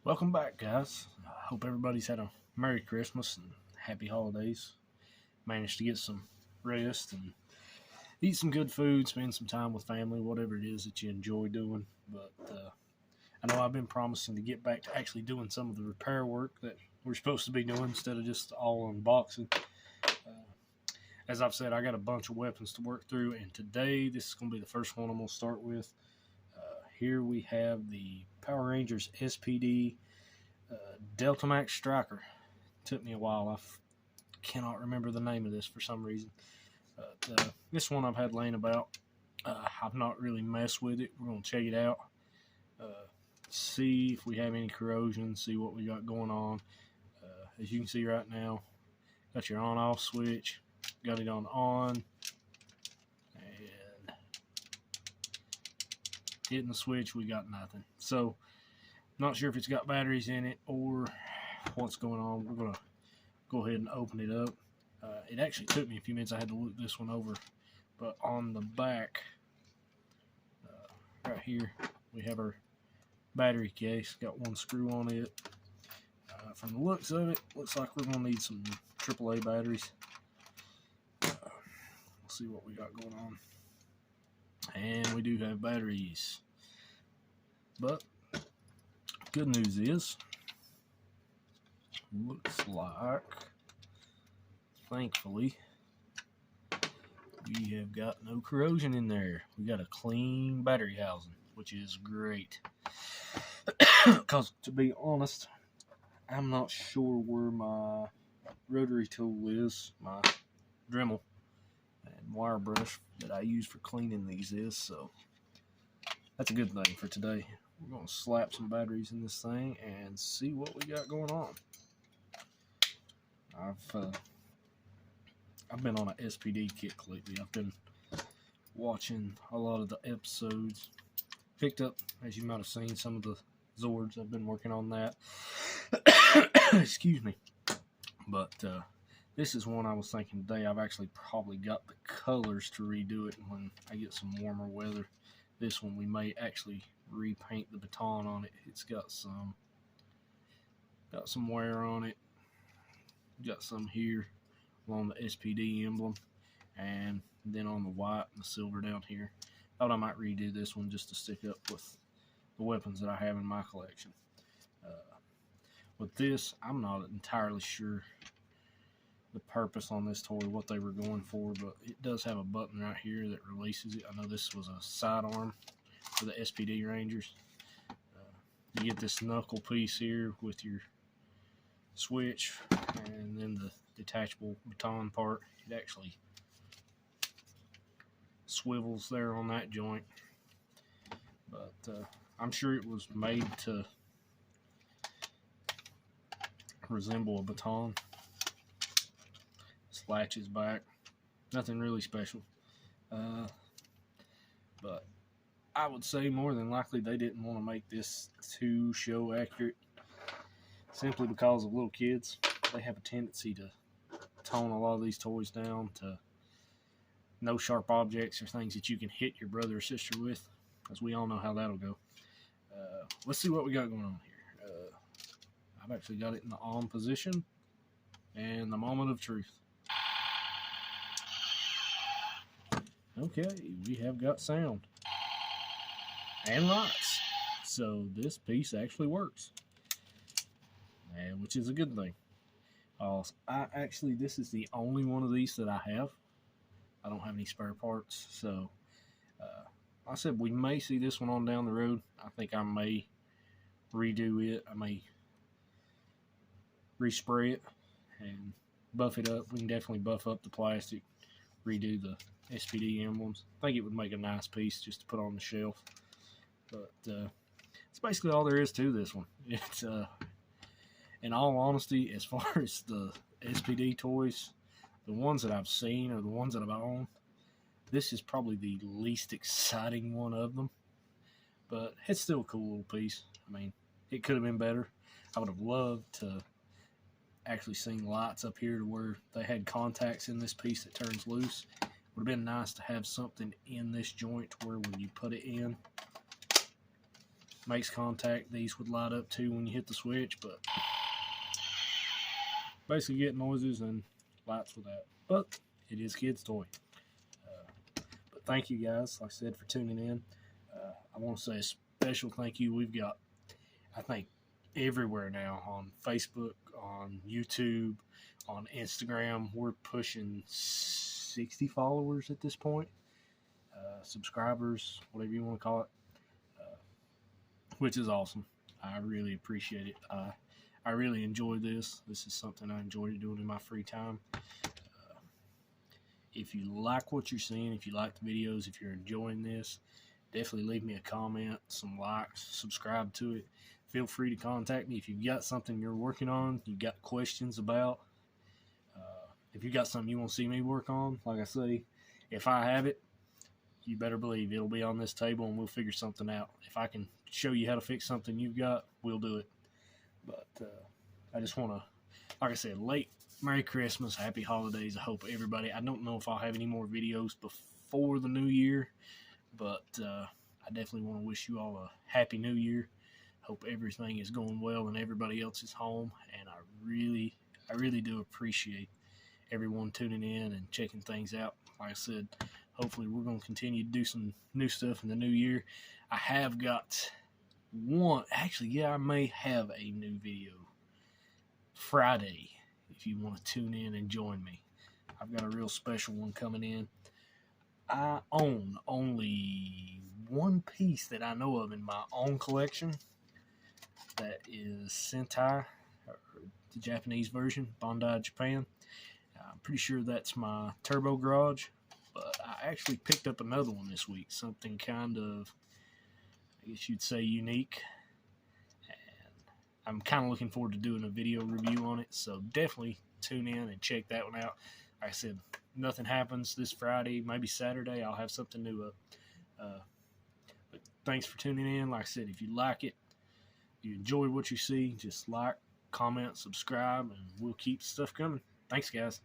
Welcome back, guys. I hope everybody's had a Merry Christmas and Happy Holidays. Managed to get some rest and eat some good food, spend some time with family, whatever it is that you enjoy doing. But I know I've been promising to get back to actually doing some of the repair work that we're supposed to be doing instead of just all unboxing. As I've said, I got a bunch of weapons to work through, and today this is going to be the first one I'm going to start with. Here we have the Power Rangers SPD DeltaMax Striker. Took me a while. I cannot remember the name of this for some reason. But this one I've had laying about. I've not really messed with it. We're going to check it out. See if we have any corrosion. See what we got going on. As you can see right now, got your on-off switch. Got it on. Hitting the switch, we got nothing. So, not sure if it's got batteries in it or what's going on. We're going to go ahead and open it up. It actually took me a few minutes. I had to look this one over. But on the back, right here, we have our battery case. Got one screw on it. From the looks of it, looks like we're going to need some AAA batteries. We'll see what we got going on. And we do have batteries. But good news is, looks like, thankfully, we have got no corrosion in there. We got a clean battery housing, which is great. Because to be honest, I'm not sure where my rotary tool is, my Dremel and wire brush that I use for cleaning these is, so that's a good thing for today. We're going to slap some batteries in this thing and see what we got going on. I've been on an SPD kick lately. I've been watching a lot of the episodes. Picked up, as you might have seen, some of the Zords. I've been working on that. Excuse me. But this is one I was thinking today. I've actually probably got the colors to redo it when I get some warmer weather. This one we may actually repaint the baton on it. It's got some wear on it. Got some here along the SPD emblem, and then on the white and the silver down here. Thought I might redo this one just to stick up with the weapons that I have in my collection. With this, I'm not entirely sure the purpose on this toy, what they were going for, but it does have a button right here that releases it. I know this was a sidearm for the SPD Rangers. You get this knuckle piece here with your switch, and then the detachable baton part. It actually swivels there on that joint, but I'm sure it was made to resemble a baton. Latches back, nothing really special, but I would say more than likely they didn't want to make this too show accurate, simply because of little kids. They have a tendency to tone a lot of these toys down to no sharp objects or things that you can hit your brother or sister with, as we all know how that'll go. Let's see what we got going on here. I've actually got it in the on position, and the moment of truth. Okay, we have got sound and lights, so this piece actually works, and which is a good thing. This is the only one of these that I have. I don't have any spare parts, so I said we may see this one on down the road. I think I may redo it. I may respray it and buff it up. We can definitely buff up the plastic, redo the SPD emblems. I think it would make a nice piece just to put on the shelf. But it's basically all there is to this one. It's in all honesty, as far as the SPD toys, the ones that I've seen or the ones that I've owned, this is probably the least exciting one of them. But it's still a cool little piece. I mean, it could have been better. I would have loved to actually seen lights up here to where they had contacts in this piece that turns loose. Would have been nice to have something in this joint where when you put it in, makes contact. These would light up too when you hit the switch, but basically get noises and lights with that. But it is kids' toy. But thank you guys, like I said, for tuning in. I want to say a special thank you. We've got, I think, everywhere now on Facebook, on YouTube, on Instagram. We're pushing 60 followers at this point, subscribers, whatever you want to call it, which is awesome. I really appreciate it. I really enjoy this. This is something I enjoy doing in my free time. If you like what you're seeing, if you like the videos, if you're enjoying this, definitely leave me a comment, some likes, subscribe to it. Feel free to contact me if you've got something you're working on, you've got questions about. If you got something you want to see me work on, like I say, if I have it, you better believe it'll be on this table and we'll figure something out. If I can show you how to fix something you've got, we'll do it. But I just want to, like I said, late Merry Christmas, Happy Holidays. I hope everybody, I don't know if I'll have any more videos before the new year, but I definitely want to wish you all a Happy New Year. Hope everything is going well and everybody else is home. And I really do appreciate everyone tuning in and checking things out. Like I said, hopefully we're going to continue to do some new stuff in the new year. I have got one, actually, yeah, I may have a new video Friday if you want to tune in and join me. I've got a real special one coming in. I own only one piece that I know of in my own collection. That is Sentai, or the Japanese version, Bandai Japan. I'm pretty sure that's my Turbo Garage, but I actually picked up another one this week, something kind of, I guess you'd say, unique, and I'm kind of looking forward to doing a video review on it, so definitely tune in and check that one out. Like I said, nothing happens this Friday, maybe Saturday, I'll have something new up. But thanks for tuning in. Like I said, if you like it, you enjoy what you see, just like, comment, subscribe, and we'll keep stuff coming. Thanks, guys.